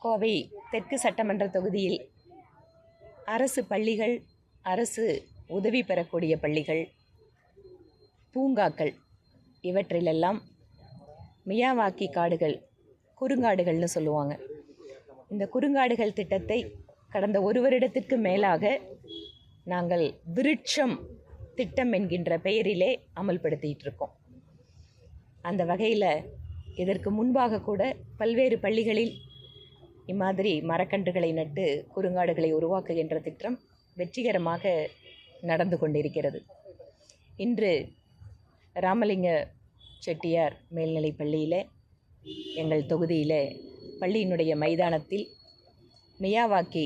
கோவை தெற்கு சட்டமன்ற தொகுதியில் அரசு பள்ளிகள், அரசு உதவி பெறக்கூடிய பள்ளிகள், பூங்காக்கள் இவற்றிலெல்லாம் மியாவாக்கி காடுகள், குறுங்காடுகள்னு சொல்லுவாங்க. இந்த குறுங்காடுகள் திட்டத்தை கடந்த ஒரு வருடத்திற்கு மேலாக நாங்கள் விருட்சம் திட்டம் என்கின்ற பெயரிலே அமல்படுத்திகிட்டு இருக்கோம். அந்த வகையில் இதற்கு முன்பாக கூட பல்வேறு பள்ளிகளில் இம்மாதிரி மரக்கன்றுகளை நட்டு குறுங்காடுகளை உருவாக்குகின்ற திட்டம் வெற்றிகரமாக நடந்து கொண்டிருக்கிறது. இன்று ராமலிங்க செட்டியார் மேல்நிலைப் பள்ளியில், எங்கள் தொகுதியில் பள்ளியினுடைய மைதானத்தில் மியாவாக்கி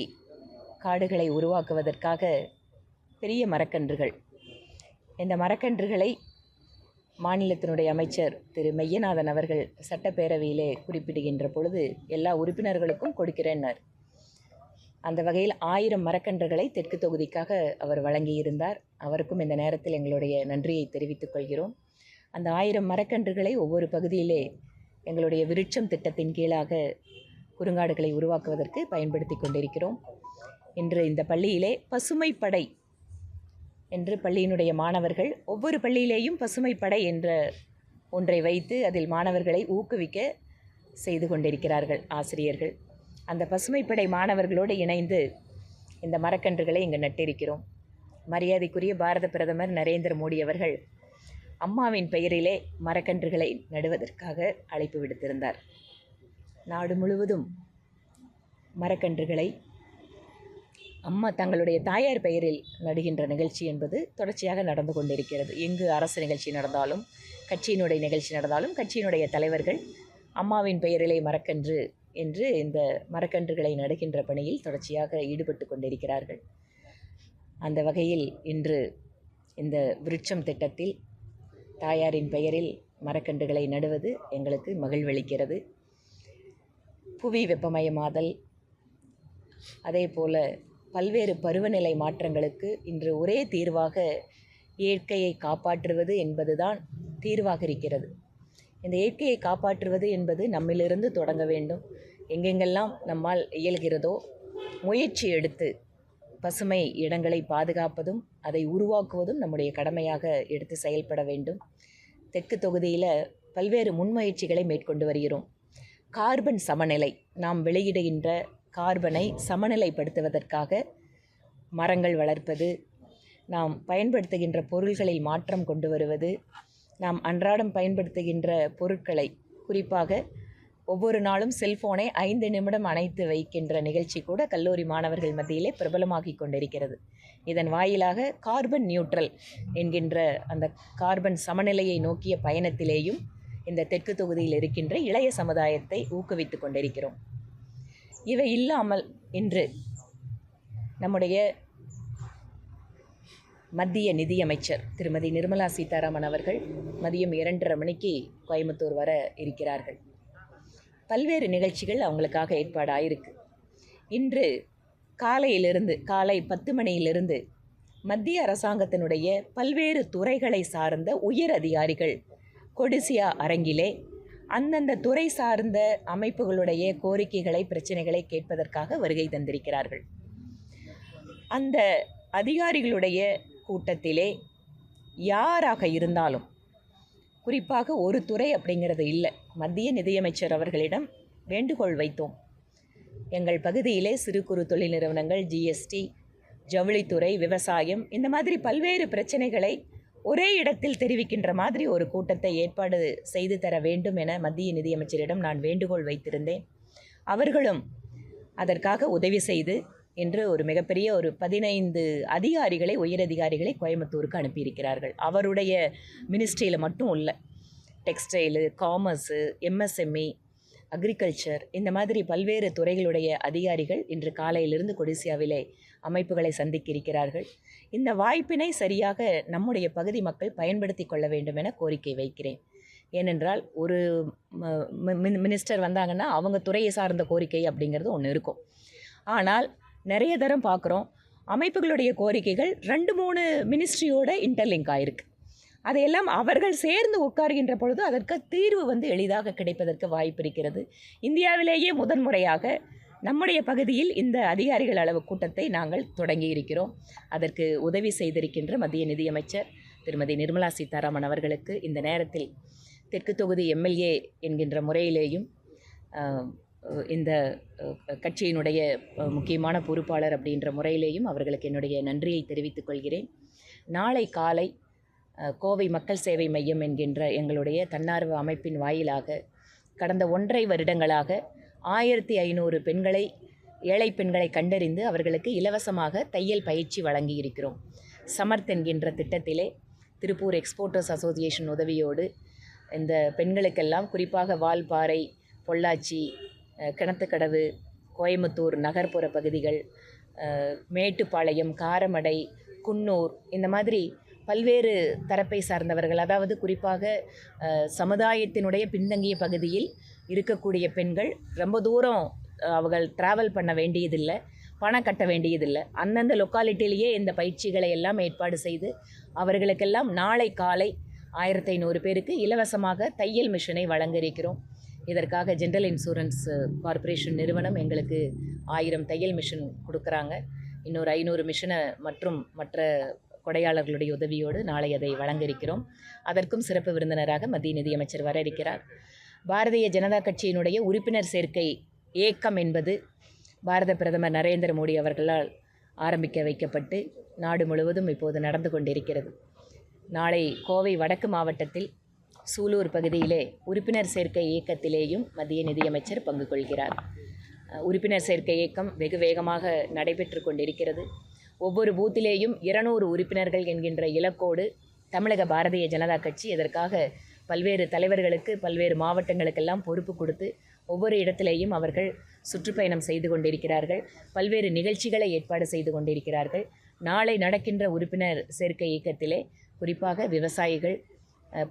காடுகளை உருவாக்குவதற்காக பெரிய மரக்கன்றுகள், இந்த மரக்கன்றுகளை மாநிலத்தினுடைய அமைச்சர் திரு மெய்யநாதன் அவர்கள் சட்டப்பேரவையிலே குறிப்பிடுகின்ற பொழுது எல்லா உறுப்பினர்களுக்கும் கொடுக்கிறேன்னார். அந்த வகையில் 1000 மரக்கன்றுகளை தெற்கு தொகுதிக்காக அவர் வழங்கியிருந்தார். அவருக்கும் இந்த நேரத்தில் எங்களுடைய நன்றியை தெரிவித்துக் கொள்கிறோம். அந்த 1000 மரக்கன்றுகளை ஒவ்வொரு பகுதியிலே எங்களுடைய விருட்சம் திட்டத்தின் கீழாக குறுங்காடுகளை உருவாக்குவதற்கு பயன்படுத்தி கொண்டிருக்கிறோம். இன்று இந்த பள்ளியிலே பசுமை படை என்று பள்ளியினுடைய மாணவர்கள், ஒவ்வொரு பள்ளியிலேயும் பசுமை படை என்ற ஒன்றை வைத்து அதில் மாணவர்களை ஊக்குவிக்க செய்து கொண்டிருக்கிறார்கள் ஆசிரியர்கள். அந்த பசுமைப்படை மாணவர்களோடு இணைந்து இந்த மரக்கன்றுகளை இங்கு நட்டிருக்கிறோம். மரியாதைக்குரிய பாரத பிரதமர் நரேந்திர மோடி அவர்கள் அம்மாவின் பெயரிலே மரக்கன்றுகளை நடுவதற்காக அழைப்பு விடுத்திருந்தார். நாடு முழுவதும் மரக்கன்றுகளை அம்மா தங்களுடைய தாயார் பெயரில் நடுகின்ற நிகழ்ச்சி என்பது தொடர்ச்சியாக நடந்து கொண்டிருக்கிறது. எங்கு அரசு நிகழ்ச்சி நடந்தாலும், கட்சியினுடைய நிகழ்ச்சி நடந்தாலும், கட்சியினுடைய தலைவர்கள் அம்மாவின் பெயரிலே மரக்கன்று என்று இந்த மரக்கன்றுகளை நடுகின்ற பணியில் தொடர்ச்சியாக ஈடுபட்டு கொண்டிருக்கிறார்கள். அந்த வகையில் இன்று இந்த விருட்சம் திட்டத்தில் தாயாரின் பெயரில் மரக்கன்றுகளை நடுவது எங்களுக்கு மகிழ்வளிக்கிறது. புவி வெப்பமயமாதல், அதே போல் பல்வேறு பருவநிலை மாற்றங்களுக்கு இன்று ஒரே தீர்வாக இயற்கையை காப்பாற்றுவது என்பதுதான் தீர்வாக இருக்கிறது. இந்த இயற்கையை காப்பாற்றுவது என்பது நம்மிலிருந்து தொடங்க வேண்டும். எங்கெங்கெல்லாம் நம்மால் இயல்கிறதோ முயற்சி எடுத்து பசுமை இடங்களை பாதுகாப்பதும் அதை உருவாக்குவதும் நம்முடைய கடமையாக எடுத்து செயல்பட வேண்டும். தெற்கு தொகுதியில் பல்வேறு முன்முயற்சிகளை மேற்கொண்டு வருகிறோம். கார்பன் சமநிலை, நாம் வெளியிடுகின்ற கார்பனை சமநிலைப்படுத்துவதற்காக மரங்கள் வளர்ப்பது, நாம் பயன்படுத்துகின்ற பொருள்களில் மாற்றம் கொண்டு வருவது, நாம் அன்றாடம் பயன்படுத்துகின்ற பொருட்களை, குறிப்பாக ஒவ்வொரு நாளும் செல்ஃபோனை 5 நிமிடம் அணைத்து வைக்கின்ற நிகழ்ச்சி கூட கல்லூரி மாணவர்கள் மத்தியிலே பிரபலமாகி கொண்டிருக்கிறது. இதன் வாயிலாக கார்பன் நியூட்ரல் என்கின்ற அந்த கார்பன் சமநிலையை நோக்கிய பயணத்திலேயும் இந்த தெற்கு தொகுதியில் இருக்கின்ற இளைய சமுதாயத்தை ஊக்குவித்து கொண்டிருக்கிறோம். இவை இல்லாமல் இன்று நம்முடைய மத்திய நிதியமைச்சர் திருமதி நிர்மலா சீதாராமன் அவர்கள் மதியம் 2:30 மணிக்கு கோயம்புத்தூர் வர இருக்கிறார்கள். பல்வேறு நிகழ்ச்சிகள் அவங்களுக்காக ஏற்பாடாயிருக்கு. இன்று காலை 10 மணியிலிருந்து மத்திய அரசாங்கத்தினுடைய பல்வேறு துறைகளை சார்ந்த உயர் அதிகாரிகள் கொடிசியா அரங்கிலே அந்தந்த துறை சார்ந்த அமைப்புகளுடைய கோரிக்கைகளை, பிரச்சனைகளை கேட்பதற்காக வருகை தந்திருக்கிறார்கள். அந்த அதிகாரிகளுடைய கூட்டத்திலே யாராக இருந்தாலும், குறிப்பாக ஒரு துறை அப்படிங்கிறது இல்லை, மத்திய நிதியமைச்சர் அவர்களிடம் வேண்டுகோள் வைத்தோம். எங்கள் பகுதியிலே சிறு குறு தொழில் நிறுவனங்கள், ஜிஎஸ்டி, ஜவுளித்துறை, விவசாயம், இந்த மாதிரி பல்வேறு பிரச்சனைகளை ஒரே இடத்தில் தெரிவிக்கின்ற மாதிரி ஒரு கூட்டத்தை ஏற்பாடு செய்து தர வேண்டும் என மத்திய நிதியமைச்சரிடம் நான் வேண்டுகோள் வைத்திருந்தேன். அவர்களும் அதற்காக உதவி செய்து இன்று ஒரு மிகப்பெரிய ஒரு 15 அதிகாரிகளை, உயரதிகாரிகளை கோயம்புத்தூருக்கு அனுப்பியிருக்கிறார்கள். அவருடைய மினிஸ்ட்ரியில் மட்டும் இல்லை, டெக்ஸ்டைலு, காமர்ஸு, எம்எஸ்எம்இ, அக்ரிகல்ச்சர், இந்த மாதிரி பல்வேறு துறைகளுடைய அதிகாரிகள் இன்று காலையிலிருந்து கொடிசியாவிலே அமைப்புகளை சந்திக்க இருக்கிறார்கள். இந்த வாய்ப்பினை சரியாக நம்முடைய பகுதி மக்கள் பயன்படுத்தி கொள்ள வேண்டும் என கோரிக்கை வைக்கிறேன். ஏனென்றால் ஒரு மினிஸ்டர் வந்தாங்கன்னா அவங்க துறையை சார்ந்த கோரிக்கை அப்படிங்கிறது ஒன்று இருக்கும். ஆனால் நிறைய தரம் பார்க்குறோம், அமைப்புகளுடைய கோரிக்கைகள் 2-3 மினிஸ்ட்ரியோட இன்டர்லிங்க் ஆகிருக்கு. அதையெல்லாம் அவர்கள் சேர்ந்து உட்கார்கின்ற பொழுது அதற்கு தீர்வு எளிதாக கிடைப்பதற்கு வாய்ப்பு இருக்கிறது. இந்தியாவிலேயே முதன்முறையாக நம்முடைய பகுதியில் இந்த அதிகாரிகள் அளவு கூட்டத்தை நாங்கள் தொடங்கி இருக்கிறோம். அதற்கு உதவி செய்திருக்கின்ற மத்திய நிதியமைச்சர் திருமதி நிர்மலா சீதாராமன் அவர்களுக்கு இந்த நேரத்தில் தெற்கு தொகுதி எம்எல்ஏ என்கின்ற முறையிலேயும் இந்த கட்சியினுடைய முக்கியமான பொறுப்பாளர் அப்படின்ற முறையிலேயும் அவர்களுக்கு என்னுடைய நன்றியை தெரிவித்துக் கொள்கிறேன். நாளை காலை கோவை மக்கள் சேவை மையம் என்கின்ற எங்களுடைய தன்னார்வ அமைப்பின் வாயிலாக கடந்த 1.5 வருடங்களாக 1500 பெண்களை, ஏழை பெண்களை கண்டறிந்து அவர்களுக்கு இலவசமாக தையல் பயிற்சி வழங்கி இருக்கிறோம். சமர்த் என்கின்ற திட்டத்திலே திருப்பூர் எக்ஸ்போர்ட்டர்ஸ் அசோசியேஷன் உதவியோடு இந்த பெண்களுக்கெல்லாம் குறிப்பாக வால்பாறை, பொள்ளாச்சி, கிணத்துக்கடவு, கோயம்புத்தூர் நகர்ப்புற பகுதிகள், மேட்டுப்பாளையம், காரமடை, குன்னூர், இந்த மாதிரி பல்வேறு தரப்பை சார்ந்தவர்கள், அதாவது குறிப்பாக சமுதாயத்தினுடைய பின்தங்கிய பகுதியில் இருக்கக்கூடிய பெண்கள் ரொம்ப தூரம் அவர்கள் ட்ராவல் பண்ண வேண்டியதில்லை, பணம் கட்ட வேண்டியதில்லை. அந்தந்த லொக்காலிட்டியிலேயே இந்த பயிற்சிகளை எல்லாம் ஏற்பாடு செய்து அவர்களுக்கெல்லாம் நாளை காலை 1500 பேருக்கு இலவசமாக தையல் மிஷினை வழங்க இருக்கிறோம். இதற்காக ஜென்ரல் இன்சூரன்ஸ் கார்ப்பரேஷன் நிறுவனம் எங்களுக்கு 1000 தையல் மிஷின் கொடுக்குறாங்க. இன்னொரு 500 மிஷினை மற்றும் மற்ற கொடையாளர்களுடைய உதவியோடு நாளை அதை வழங்க இருக்கிறோம். அதற்கும் சிறப்பு விருந்தினராக மத்திய நிதியமைச்சர் வர இருக்கிறார். பாரதிய ஜனதா கட்சியினுடைய உறுப்பினர் சேர்க்கை இயக்கம் என்பது பாரத பிரதமர் நரேந்திர மோடி அவர்களால் ஆரம்பிக்க வைக்கப்பட்டு நாடு முழுவதும் இப்போது நடந்து கொண்டிருக்கிறது. நாளை கோவை வடக்கு மாவட்டத்தில் சூலூர் பகுதியிலே உறுப்பினர் சேர்க்கை இயக்கத்திலேயும் மத்திய நிதியமைச்சர் பங்கு கொள்கிறார். உறுப்பினர் சேர்க்கை இயக்கம் வெகு வேகமாக நடைபெற்று கொண்டிருக்கிறது. ஒவ்வொரு பூத்திலேயும் 200 உறுப்பினர்கள் என்கின்ற இலக்கோடு தமிழக பாரதிய ஜனதா கட்சி இதற்காக பல்வேறு தலைவர்களுக்கு, பல்வேறு மாவட்டங்களுக்கெல்லாம் பொறுப்பு கொடுத்து ஒவ்வொரு இடத்திலேயும் அவர்கள் சுற்றுப்பயணம் செய்து கொண்டிருக்கிறார்கள். பல்வேறு நிகழ்ச்சிகளை ஏற்பாடு செய்து கொண்டிருக்கிறார்கள். நாளை நடக்கின்ற உறுப்பினர் சேர்க்கை இயக்கத்திலே குறிப்பாக விவசாயிகள்,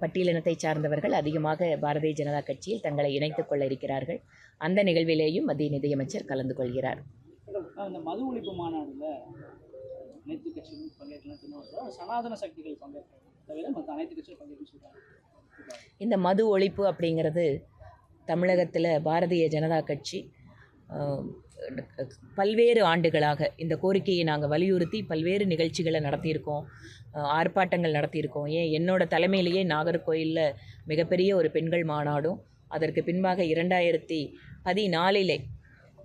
பட்டியலினத்தை சார்ந்தவர்கள் அதிகமாக பாரதிய ஜனதா கட்சியில் தங்களை இணைத்துக் கொள்ள இருக்கிறார்கள். அந்த நிகழ்விலேயும் மத்திய நிதியமைச்சர் கலந்து கொள்கிறார். அந்த மது ஒழிப்பு மாநாடுல அனைத்து கட்சிகளும் பங்கேற்கலாம், சனாதன சக்திகள் பங்கேற்க தவிர மற்ற அனைத்து கட்சிகளும் பங்கேற்க சொல்றாங்க. இந்த மது ஒழிப்பு அப்படிங்கிறது தமிழகத்தில் பாரதிய ஜனதா கட்சி பல்வேறு ஆண்டுகளாக இந்த கோரிக்கையை நாங்கள் வலியுறுத்தி பல்வேறு நிகழ்ச்சிகளை நடத்தியிருக்கோம், ஆர்ப்பாட்டங்கள் நடத்தியிருக்கோம். என்னோட தலைமையிலேயே நாகர்கோயிலில் மிகப்பெரிய ஒரு பெண்கள் மாநாடும், அதற்கு பின்பாக 2014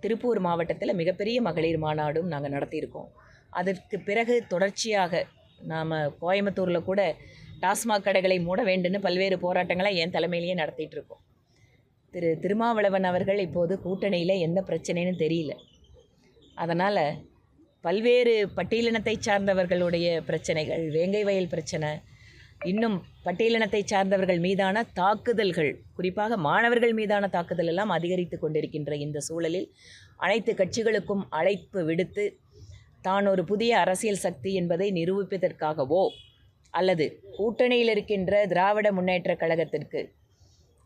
திருப்பூர் மாவட்டத்தில் மிகப்பெரிய மகளிர் மாநாடும் நாங்கள் நடத்தியிருக்கோம். அதற்கு பிறகு தொடர்ச்சியாக நாம் கோயம்புத்தூரில் கூட டாஸ்மாக் கடைகளை மூட வேண்டும்னு பல்வேறு போராட்டங்களை என் தலைமையிலேயே நடத்திட்டுருக்கோம். திருமாவளவன் அவர்கள் இப்போது கூட்டணியில் எந்த பிரச்சனைன்னு தெரியல. அதனால் பல்வேறு பட்டியலினத்தை சார்ந்தவர்களுடைய பிரச்சனைகள், வேங்கை வயல் பிரச்சனை, இன்னும் பட்டியலினத்தை சார்ந்தவர்கள் மீதான தாக்குதல்கள், குறிப்பாக மாணவர்கள் மீதான தாக்குதல் எல்லாம் அதிகரித்து கொண்டிருக்கின்ற இந்த சூழலில் அனைத்து கட்சிகளுக்கும் அழைப்பு விடுத்து தான் ஒரு புதிய அரசியல் சக்தி என்பதை நிரூபிப்பதற்காகவோ அல்லது கூட்டணியில் இருக்கின்ற திராவிட முன்னேற்ற கழகத்திற்கு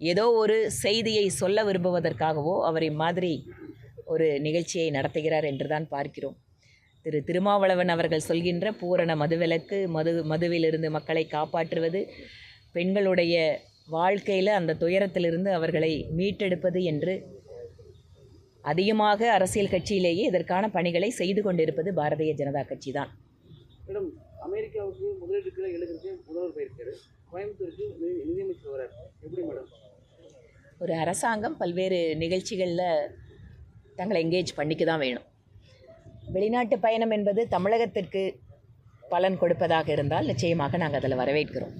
ஏதோ ஒரு செய்தியை சொல்ல விரும்புவதற்காகவோ அவர் இம்மாதிரி ஒரு நிகழ்ச்சியை நடத்துகிறார் என்று தான் பார்க்கிறோம். திருமாவளவன் அவர்கள் சொல்கின்ற பூரண மதுவிலக்கு, மதுவிலிருந்து மக்களை காப்பாற்றுவது, பெண்களுடைய வாழ்க்கையில் அந்த துயரத்திலிருந்து அவர்களை மீட்டெடுப்பது என்று அதிகமாக அரசியல் கட்சியிலேயே இதற்கான பணிகளை செய்து கொண்டிருப்பது பாரதிய ஜனதா கட்சி தான். மேடம், அமெரிக்காவுக்கு முதலீட்டுகளை எழுதுறதுக்கு முதல்வர் போயிருக்காரு, கோயம்புத்தூருக்கு நிதியமைச்சர் வரார், எப்படி மேடம்? ஒரு அரசாங்கம் பல்வேறு நிகழ்ச்சிகளில் தங்களை எங்கேஜ் பண்ணிக்க தான் வேணும். வெளிநாட்டு பயணம் என்பது தமிழகத்திற்கு பலன் கொடுப்பதாக இருந்தால் நிச்சயமாக நாங்கள் அதில் வரவேற்கிறோம்.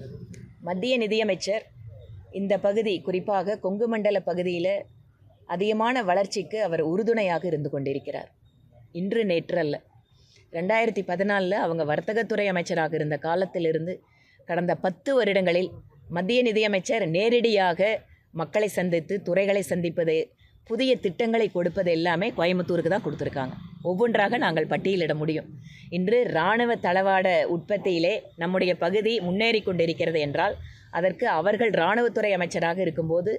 மத்திய நிதியமைச்சர் இந்த பகுதி, குறிப்பாக கொங்கு மண்டல பகுதியில் அதிகமான வளர்ச்சிக்கு அவர் உறுதுணையாக இருந்து கொண்டிருக்கிறார். இன்று நேற்று அல்ல, 2014 அவங்க வர்த்தகத்துறை அமைச்சராக இருந்த காலத்திலிருந்து கடந்த 10 வருடங்களில் மத்திய நிதியமைச்சர் நேரடியாக மக்களை சந்தித்து, துறைகளை சந்திப்பது, புதிய திட்டங்களை கொடுப்பது எல்லாமே கோயம்புத்தூருக்கு தான் கொடுத்துருக்காங்க. ஒவ்வொன்றாக நாங்கள் பட்டியலிட முடியும். இன்று இராணுவ தளவாட உற்பத்தியிலே நம்முடைய பகுதி முன்னேறி கொண்டிருக்கிறது என்றால் அதற்கு அவர்கள் இராணுவத்துறை அமைச்சராக இருக்கும்போது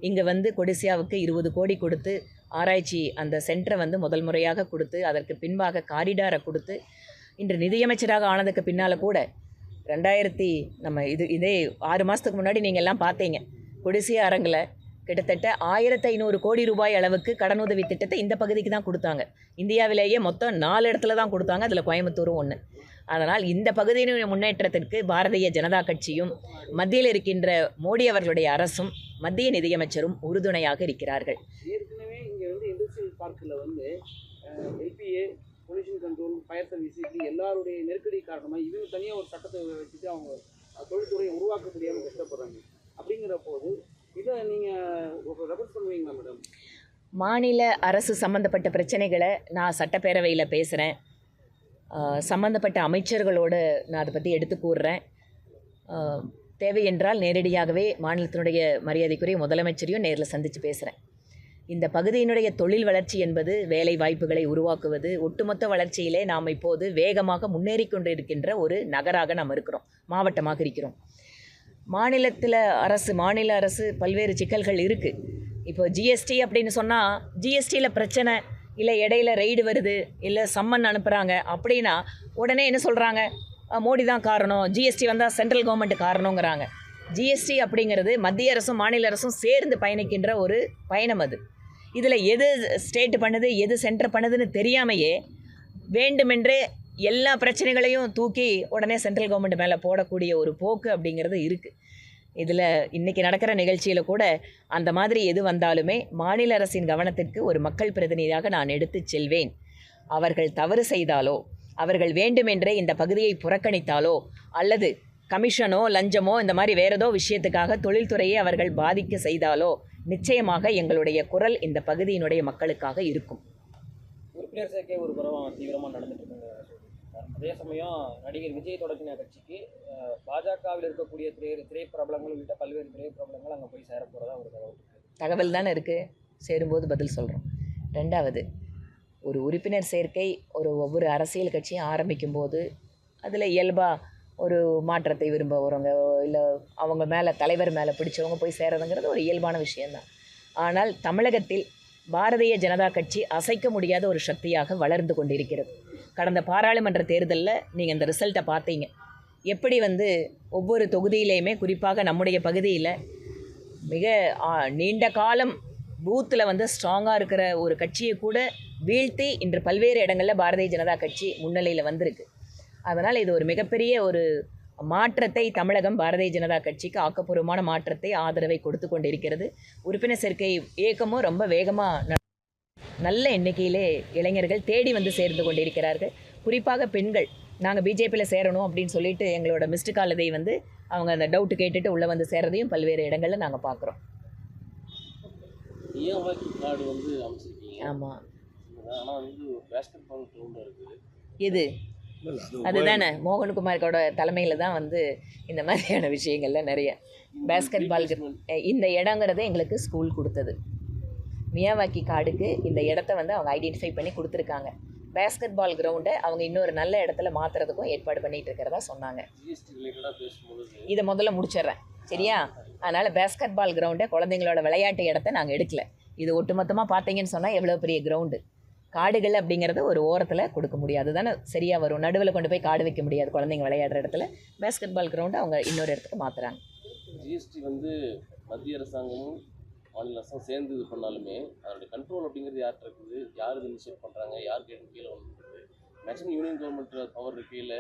இங்கே கொடிசியாவுக்கு 20 கோடி கொடுத்து ஆராய்ச்சி அந்த சென்டரை முதல் முறையாக கொடுத்து, அதற்கு பின்பாக காரிடாரை கொடுத்து, இன்று நிதியமைச்சராக ஆனதுக்கு பின்னால் கூட இதே 6 மாதத்துக்கு முன்னாடி நீங்கள் எல்லாம் பார்த்தீங்க, கொடிசியா அரங்கில் கிட்டத்தட்ட 1500 கோடி ரூபாய் அளவுக்கு கடனுதவி திட்டத்தை இந்த பகுதிக்கு தான் கொடுத்தாங்க. இந்தியாவிலேயே மொத்தம் 4 இடத்துல தான் கொடுத்தாங்க, அதில் கோயம்புத்தூரும் ஒன்று. அதனால் இந்த பகுதியினுடைய முன்னேற்றத்திற்கு பாரதிய ஜனதா கட்சியும் மத்தியில் இருக்கின்ற மோடி அவர்களுடைய அரசும் மத்திய நிதியமைச்சரும் உறுதுணையாக இருக்கிறார்கள். ஏற்கனவே இங்கே வந்து இண்டஸ்ட்ரியல் பார்க்கில் வந்து LPA, pollution control, fire service, இப்படி எல்லாருடைய நெருக்கடி காரணமாக இவங்க தனியாக ஒரு சட்டத்தை வச்சுட்டு அவங்க தொழில்துறையை உருவாக்க முடியாமல் கஷ்டப்படுறாங்க. அப்படிங்கிற போது இதை நீங்கள் ரெஃபர் பண்ணுவீங்களா மேடம்? மாநில அரசு சம்மந்தப்பட்ட பிரச்சனைகளை நான் சட்டப்பேரவையில் பேசுகிறேன். சம்மந்தப்பட்ட அமைச்சர்களோடு நான் அதை பற்றி எடுத்து கூறுறேன். தேவை என்றால் நேரடியாகவே மாநிலத்தினுடைய மரியாதைக்குரிய முதலமைச்சரையும் நேரில் சந்தித்து பேசுகிறேன். இந்த பகுதியினுடைய தொழில் வளர்ச்சி என்பது வேலை வாய்ப்புகளை உருவாக்குவது. ஒட்டுமொத்த வளர்ச்சியிலே நாம் இப்போது வேகமாக முன்னேறி கொண்டு இருக்கின்ற ஒரு நகராக நாம் இருக்கிறோம், மாவட்டமாக இருக்கிறோம். மாநில அரசு பல்வேறு சிக்கல்கள் இருக்குது. இப்போ ஜிஎஸ்டி அப்படின்னு சொன்னால் ஜிஎஸ்டியில் பிரச்சனை இல்லை, இடையில ரெய்டு வருது, இல்லை சம்மன் அனுப்புகிறாங்க அப்படின்னா உடனே என்ன சொல்கிறாங்க, மோடி தான் காரணம், ஜிஎஸ்டி வந்தால் சென்ட்ரல் கவர்மெண்ட் காரணங்கிறாங்க. ஜிஎஸ்டி அப்படிங்கிறது மத்திய அரசும் மாநில அரசும் சேர்ந்து பயணிக்கின்ற ஒரு பயணம். அது இதில் எது ஸ்டேட் பண்ணுது எது சென்டர் பண்ணுதுன்னு தெரியாமையே வேண்டுமென்றே எல்லா பிரச்சனைகளையும் தூக்கி உடனே சென்ட்ரல் கவர்மெண்ட் மேலே போடக்கூடிய ஒரு போக்கு அப்படிங்கிறது இருக்குது. இதில் இன்றைக்கி நடக்கிற நிகழ்ச்சியில் கூட அந்த மாதிரி எது வந்தாலுமே மாநில அரசின் கவனத்திற்கு ஒரு மக்கள் பிரதிநிதியாக நான் எடுத்து செல்வேன். அவர்கள் தவறு செய்தாலோ, அவர்கள் வேண்டுமென்றே இந்த பகுதியை புறக்கணித்தாலோ, அல்லது கமிஷனோ லஞ்சமோ இந்த மாதிரி வேறு ஏதோ விஷயத்துக்காக தொழில்துறையை அவர்கள் பாதிக்க செய்தாலோ, நிச்சயமாக எங்களுடைய குரல் இந்த பகுதியினுடைய மக்களுக்காக இருக்கும். உறுப்பினர் சேர்க்கை ஒரு பருவம் தீவிரமாக நடந்துட்டு இருக்குங்க. அதே சமயம் நடிகர் விஜய் தொடங்கின கட்சிக்கு பாஜகவில் இருக்கக்கூடிய திரைப்பிரபலங்கள் உள்ளிட்ட பல்வேறு திரைப்பிரபலங்கள் அங்கே போய் சேர போகிறதா ஒரு தகவல் தானே இருக்குது. சேரும்போது பதில் சொல்கிறோம். ரெண்டாவது, ஒரு உறுப்பினர் சேர்க்கை ஒவ்வொரு அரசியல் கட்சியும் ஆரம்பிக்கும் போது அதில் இயல்பாக ஒரு மாற்றத்தை விரும்புகிறவங்க இல்லை அவங்க மேலே தலைவர் மேலே பிடிச்சவங்க போய் சேரதுங்கிறது ஒரு இயல்பான விஷயந்தான். ஆனால் தமிழகத்தில் பாரதிய ஜனதா கட்சி அசைக்க முடியாத ஒரு சக்தியாக வளர்ந்து கொண்டிருக்கிறது. கடந்த பாராளுமன்ற தேர்தலில் நீங்கள் இந்த ரிசல்ட்டை பார்த்தீங்க. எப்படி ஒவ்வொரு தொகுதியிலையுமே, குறிப்பாக நம்முடைய பகுதியில் மிக நீண்ட காலம் பூத்தில் ஸ்ட்ராங்காக இருக்கிற ஒரு கட்சியை கூட வீழ்த்தி இன்று பல்வேறு இடங்களில் பாரதிய ஜனதா கட்சி முன்னிலையில் வந்திருக்கு. அதனால் இது ஒரு மிகப்பெரிய ஒரு மாற்றத்தை தமிழகம் பாரதிய ஜனதா கட்சிக்கு ஆக்கப்பூர்வமான மாற்றத்தை ஆதரவை கொடுத்து கொண்டிருக்கிறது. உறுப்பினர் சேர்க்கை இயக்கமும் ரொம்ப வேகமாக நல்ல எண்ணிக்கையிலே இளைஞர்கள் தேடி சேர்ந்து கொண்டிருக்கிறார்கள். குறிப்பாக பெண்கள் நாங்கள் பிஜேபியில் சேரணும் அப்படின்னு சொல்லிட்டு எங்களோட மிஸ்டு கால் இதை அவங்க அந்த டவுட்டு கேட்டுட்டு உள்ளே சேர்றதையும் பல்வேறு இடங்களில் நாங்கள் பார்க்குறோம். ஆமாம், இது அதுதானே மோகன்குமாரோட தலைமையில் தான் இந்த மாதிரியான விஷயங்கள்லாம் நிறைய பேஸ்கெட் பால் இந்த இடங்கிறத எங்களுக்கு ஸ்கூல் கொடுத்தது. மியாவாக்கி காடுக்கு இந்த இடத்த அவங்க ஐடென்டிஃபை பண்ணி கொடுத்துருக்காங்க. பேஸ்கெட் பால் கிரவுண்டை அவங்க இன்னொரு நல்ல இடத்துல மாற்றுறதுக்கும் ஏற்பாடு பண்ணிகிட்டு இருக்கிறதா சொன்னாங்க. இதை முதல்ல முடிச்சிடுறேன், சரியா? அதனால் பேஸ்கெட் பால் கிரவுண்டை, குழந்தைங்களோட விளையாட்டு இடத்த நாங்கள் எடுக்கல. இது ஒட்டுமொத்தமாக பார்த்தீங்கன்னு சொன்னால் எவ்வளோ பெரிய கிரவுண்டு. காடுகள் அப்படிங்கிறது ஒரு ஓரத்தில் கொடுக்க முடியாது தானே, சரியாக வரும். நடுவில் கொண்டு போய் காடு வைக்க முடியாது குழந்தைங்க விளையாடுற இடத்துல. பேஸ்கெட் பால் கிரவுண்டை அவங்க இன்னொரு இடத்துக்கு மாற்றுறாங்க. ஜிஎஸ்டி மத்திய அரசாங்கமும் மாநில அரசும் சேர்ந்து இது பண்ணாலுமே அதோடைய கண்ட்ரோல் அப்படிங்கிறது யார்கிட்ட இருக்குது, யார் இது இனிஷியேட் பண்ணுறாங்க, யார் கேட்டு கீழே வந்துருக்குது. மேக்ஸிமம் யூனியன் கவர்மெண்ட் பவர் இருக்கையில்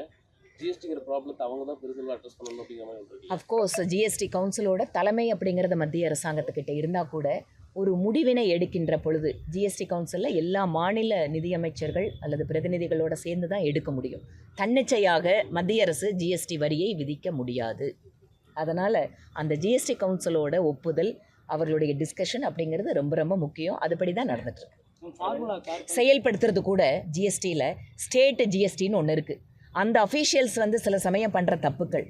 ஜிஎஸ்டிங்கிற ப்ராப்ளத்தை அவங்க தான் பெருசாக அட்ரஸ் பண்ணணும் அப்படிங்கிற மாதிரி இருக்குது. அஃப்கோர்ஸ் ஜிஎஸ்டி கவுன்சிலோட தலைமை அப்படிங்கிறது மத்திய அரசாங்கத்துக்கிட்ட இருந்தால் கூட ஒரு முடிவினை எடுக்கின்ற பொழுது ஜிஎஸ்டி கவுன்சிலில் எல்லா மாநில நிதியமைச்சர்கள் அல்லது பிரதிநிதிகளோடு சேர்ந்து தான் எடுக்க முடியும். தன்னிச்சையாக மத்திய அரசு ஜிஎஸ்டி வரியை விதிக்க முடியாது. அதனால் அந்த ஜிஎஸ்டி கவுன்சிலோட ஒப்புதல், அவர்களுடைய டிஸ்கஷன் அப்படிங்கிறது ரொம்ப ரொம்ப முக்கியம். அதுபடி தான் நடந்துட்டுருக்கு. செயல்படுத்துறது கூட ஜிஎஸ்டியில் ஸ்டேட் ஜிஎஸ்டின்னு ஒன்று இருக்குது. அந்த அஃபீஷியல்ஸ் சில சமயம் பண்ணுற தப்புக்கள்,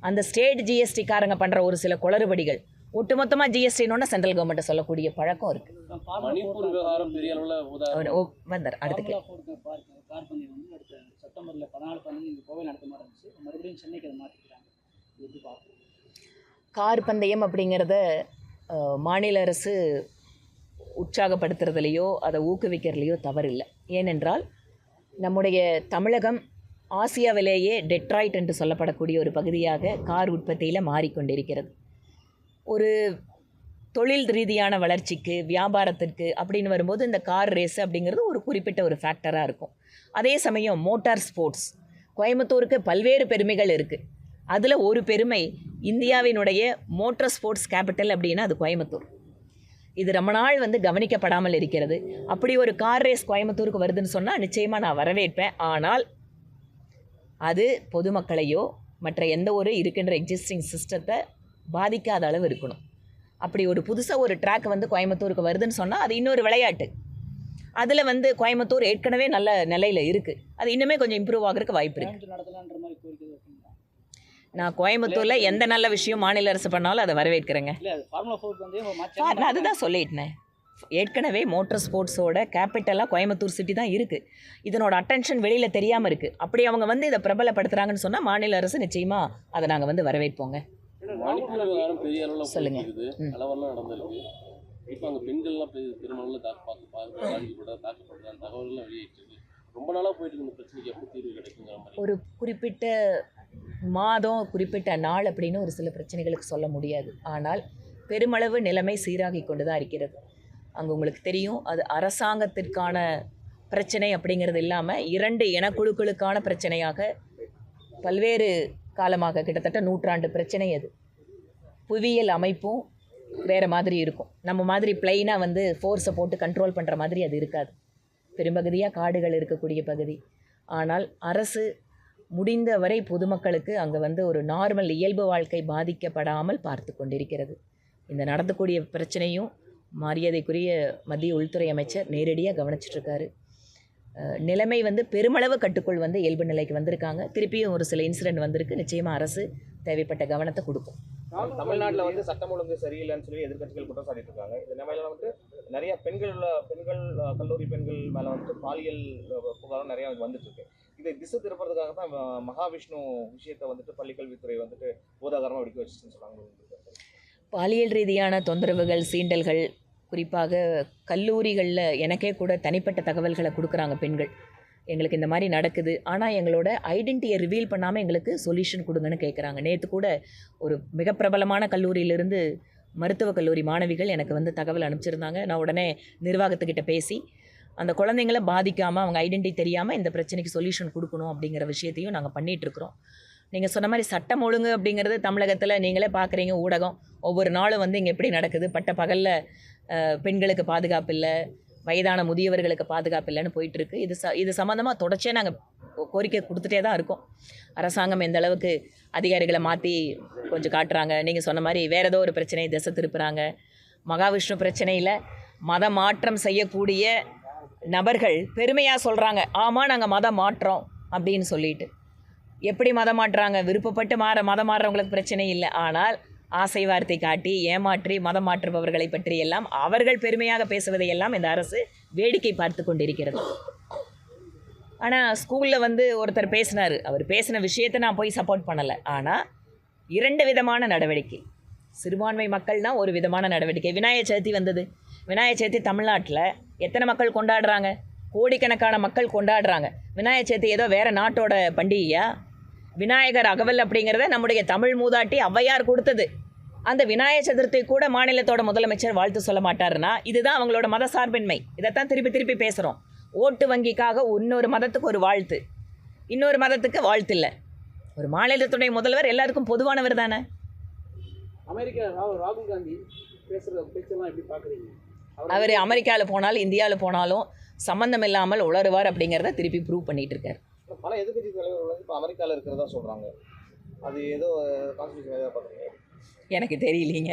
அந்த ஸ்டேட் ஜிஎஸ்டிக்காரங்க பண்ணுற ஒரு சில குளறுபடிகள், ஒட்டுமொத்தமாக ஜிஎஸ்டின்னு சென்ட்ரல் கவர்மெண்ட்டை சொல்லக்கூடிய பழக்கம் இருக்குது. அடுத்து செப்டம்பரில் 14 கோவை நடத்த மாதிரி இருந்துச்சு, மறுபடியும் சென்னைக்கு அதை மாற்றிக்கிறாங்க. கார் பந்தயம் அப்படிங்கிறத மாநில அரசு உற்சாகப்படுத்துறதுலையோ அதை ஊக்குவிக்கிறதுலையோ தவறில்லை. ஏனென்றால் நம்முடைய தமிழகம் ஆசியாவிலேயே டெட்ராய்ட் என்று சொல்லப்படக்கூடிய ஒரு பகுதியாக கார் உற்பத்தியில் மாறிக்கொண்டிருக்கிறது. ஒரு தொழில் ரீதியான வளர்ச்சிக்கு, வியாபாரத்திற்கு அப்படின்னு வரும்போது இந்த கார் ரேஸ் அப்படிங்கிறது ஒரு குறிப்பிட்ட ஒரு ஃபேக்டராக இருக்கும். அதே சமயம் மோட்டார் ஸ்போர்ட்ஸ், கோயம்புத்தூருக்கு பல்வேறு பெருமைகள் இருக்குது. அதில் ஒரு பெருமை, இந்தியாவினுடைய மோட்டார் ஸ்போர்ட்ஸ் கேபிட்டல் அப்படின்னா அது கோயம்புத்தூர். இது ரொம்ப நாள் கவனிக்கப்படாமல் இருக்கிறது. அப்படி ஒரு கார் ரேஸ் கோயம்புத்தூருக்கு வருதுன்னு சொன்னால் நிச்சயமாக நான் வரவேற்பேன். ஆனால் அது பொதுமக்களையோ மற்ற எந்த ஒரு இருக்கின்ற எக்ஸிஸ்டிங் சிஸ்டத்தை பாதிக்காத அளவு இருக்கணும். அப்படி ஒரு புதுசாக ஒரு ட்ராக் கோயம்புத்தூருக்கு வருதுன்னு சொன்னால் அது இன்னொரு விளையாட்டு. அதில் கோயம்புத்தூர் ஏற்கனவே நல்ல நிலையில் இருக்குது. அது இன்னுமே கொஞ்சம் இம்ப்ரூவ் ஆகிறதுக்கு வாய்ப்பு இருக்குது. நடத்தலான்ற மாதிரி கோரிக்கை வைப்பீங்களா? நான் கோயம்புத்தூரில் எந்த நல்ல விஷயம் மாநில அரசு பண்ணாலும் அதை வரவேற்கிறேங்க. இல்லை, அது ஃபார்முலா 4 நான் அதுதான் சொல்லிட்டேன். ஏற்கனவே மோட்டார் ஸ்போர்ட்ஸோட கேபிட்டலாக கோயம்புத்தூர் சிட்டி தான் இருக்குது. இதனோட அட்டென்ஷன் வெளியில் தெரியாமல் இருக்குது. அப்படி அவங்க இதை பிரபலப்படுத்துகிறாங்கன்னு சொன்னால் மாநில அரசு நிச்சயமாக அதை நாங்கள் வரவேற்போங்க. மணிப்பூர் விவகாரம் பெரிய அளவில் சொல்லுங்க. கலவரம்லாம் நடந்திருக்கு. இப்போ அங்கே பெண்கள்லாம் பெருமளவில் தாக்கப்படுற தகவல்லாம் வெளியிட்டிருக்கு. ரொம்ப நாளாக போயிட்டு இருந்த பிரச்சனைக்கு எப்போ தீர்வு கிடைக்குங்கிற மாதிரி ஒரு குறிப்பிட்ட மாதம், குறிப்பிட்ட நாள் அப்படின்னு ஒரு சில பிரச்சனைகளுக்கு சொல்ல முடியாது. ஆனால் பெருமளவு நிலைமை சீராகி கொண்டு தான் இருக்கிறது. அங்கே உங்களுக்கு தெரியும், அது அரசாங்கத்திற்கான பிரச்சனை அப்படிங்கிறது இல்லாமல் 2 இனக்குழுக்களுக்கான பிரச்சனையாக பல்வேறு காலமாக, கிட்டத்தட்ட நூற்றாண்டு பிரச்சனை அது. புவியியல் அமைப்பும் வேறு மாதிரி இருக்கும். நம்ம மாதிரி பிளைனாக ஃபோர்ஸை போட்டு கண்ட்ரோல் பண்ணுற மாதிரி அது இருக்காது. பெரும்பகுதியாக காடுகள் இருக்கக்கூடிய பகுதி. ஆனால் அரசு முடிந்தவரை பொதுமக்களுக்கு அங்கே ஒரு நார்மல் இயல்பு வாழ்க்கை பாதிக்கப்படாமல் பார்த்து கொண்டிருக்கிறது. இந்த நடத்தக்கூடிய பிரச்சனையும் மரியாதைக்குரிய மத்திய உள்துறை அமைச்சர் நேரடியாக கவனிச்சிட்ருக்காரு. நிலைமை பெருமளவு கட்டுக்குள் இயல்பு நிலைக்கு வந்திருக்காங்க. திருப்பியும் ஒரு சில இன்சிடென்ட் வந்திருக்கு. நிச்சயமாக அரசு தேவைப்பட்ட கவனத்தை கொடுக்கும். தமிழ்நாட்டில் சட்டம் ஒழுங்கு சரியில்லைன்னு சொல்லி எதிர்க்கட்சிகள் குற்றம் சாட்டிட்டு இருக்காங்க. இந்த நிலைமையில நிறைய பெண்கள் கல்லூரி பெண்கள் மேலே பாலியல் புகாரும் நிறைய வந்துட்டு இருக்கு. இதை திசை திருப்பறதுக்காக தான் மகாவிஷ்ணு விஷயத்தை பள்ளிக்கல்வித்துறை பூதாகரமாக வெடிக்க வச்சுன்னு சொன்னாங்க. பாலியல் ரீதியான தொந்தரவுகள், சீண்டல்கள், குறிப்பாக கல்லூரிகளில் எனக்கே கூட தனிப்பட்ட தகவல்களை கொடுக்குறாங்க பெண்கள். எங்களுக்கு இந்த மாதிரி நடக்குது, ஆனால் எங்களோட ஐடென்டிட்டியை ரிவீல் பண்ணாமல் எங்களுக்கு சொல்யூஷன் கொடுங்கன்னு கேட்குறாங்க. நேற்று கூட ஒரு மிக பிரபலமான கல்லூரியிலிருந்து மருத்துவக் கல்லூரி மாணவிகள் எனக்கு தகவல் அனுப்பிச்சிருந்தாங்க. நான் உடனே நிர்வாகத்துக்கிட்ட பேசி அந்த குழந்தைங்களை பாதிக்காமல், அவங்க ஐடென்டிட்டி தெரியாமல் இந்த பிரச்சனைக்கு சொல்யூஷன் கொடுக்கணும் அப்படிங்கிற விஷயத்தையும் நாங்கள் பண்ணிகிட்ருக்குறோம். நீங்கள் சொன்ன மாதிரி சட்டம் ஒழுங்கு அப்படிங்கிறது தமிழகத்தில் நீங்களே பார்க்குறீங்க, ஊடகம் ஒவ்வொரு நாளும் இங்கே எப்படி நடக்குது. பட்ட பகலில் பெண்களுக்கு பாதுகாப்பு இல்லை, வயதான முதியவர்களுக்கு பாதுகாப்பு இல்லைன்னு போயிட்டுருக்கு. இது சம்மந்தமாக தொடர்ச்சியாக நாங்கள் கோரிக்கை கொடுத்துட்டே தான் இருக்கோம். அரசாங்கம் எந்த அளவுக்கு அதிகாரிகளை மாற்றி கொஞ்சம் காட்டுறாங்க. நீங்கள் சொன்ன மாதிரி வேறு ஏதோ ஒரு பிரச்சனையை திசை திருப்புறாங்க. மகாவிஷ்ணு பிரச்சனையில் மத மாற்றம் செய்யக்கூடிய நபர்கள் பெருமையாக சொல்கிறாங்க, ஆமாம் நாங்கள் மதம் மாற்றோம் அப்படின்னு சொல்லிட்டு. எப்படி மதம் மாற்றுறாங்க? விருப்பப்பட்டு மதம் மாறுறவங்களுக்கு பிரச்சனை இல்லை. ஆனால் ஆசை வார்த்தை காட்டி ஏமாற்றி மதம் மாற்றுபவர்களை பற்றி எல்லாம் அவர்கள் பெருமையாக பேசுவதையெல்லாம் இந்த அரசு வேடிக்கை பார்த்து கொண்டிருக்கிறது. ஆனால் ஸ்கூலில் ஒருத்தர் பேசினார். அவர் பேசின விஷயத்தை நான் போய் சப்போர்ட் பண்ணலை. ஆனால் 2 விதமான நடவடிக்கை. சிறுபான்மை மக்கள்னால் ஒரு விதமான நடவடிக்கை. விநாயகர் சதுர்த்தி வந்தது. விநாயகர் சதுர்த்தி தமிழ்நாட்டில் எத்தனை மக்கள் கொண்டாடுறாங்க? கோடிக்கணக்கான மக்கள் கொண்டாடுறாங்க. விநாயகர் சதுர்த்தி ஏதோ வேறு நாட்டோட பண்டிகையா? விநாயகர் அகவல் அப்படிங்கிறத நம்முடைய தமிழ் மூதாட்டி ஔவையார் கொடுத்தது. அந்த விநாயகர் சதுர்த்தி கூட மாநிலத்தோட முதலமைச்சர் வாழ்த்து சொல்ல மாட்டாருன்னா இதுதான் அவங்களோட மத சார்பின்மை. இதைத்தான் திருப்பி திருப்பி பேசுகிறோம். ஓட்டு வங்கிக்காக இன்னொரு மதத்துக்கு ஒரு வாழ்த்து, இன்னொரு மதத்துக்கு வாழ்த்து இல்லை. ஒரு மாநிலத்துடைய முதல்வர் எல்லாருக்கும் பொதுவானவர் தானே. அமெரிக்கா ராகுல் காந்தி பேசுகிற பேச்செல்லாம் எப்படி பார்க்குறீங்க? அவர் அமெரிக்காவில் போனாலும் இந்தியாவில் போனாலும் சம்மந்தம் இல்லாமல் உளருவார் அப்படிங்கிறத திருப்பி ப்ரூவ் பண்ணிகிட்டு இருக்கார். பல எதிர்க்கட்சி தலைவர்கள் இப்போ அமெரிக்காவில் இருக்கிறதா சொல்கிறாங்க. அது ஏதோ கான்ஸ்டியூஷன் பார்க்குறீங்க? எனக்கு தெரியலீங்க.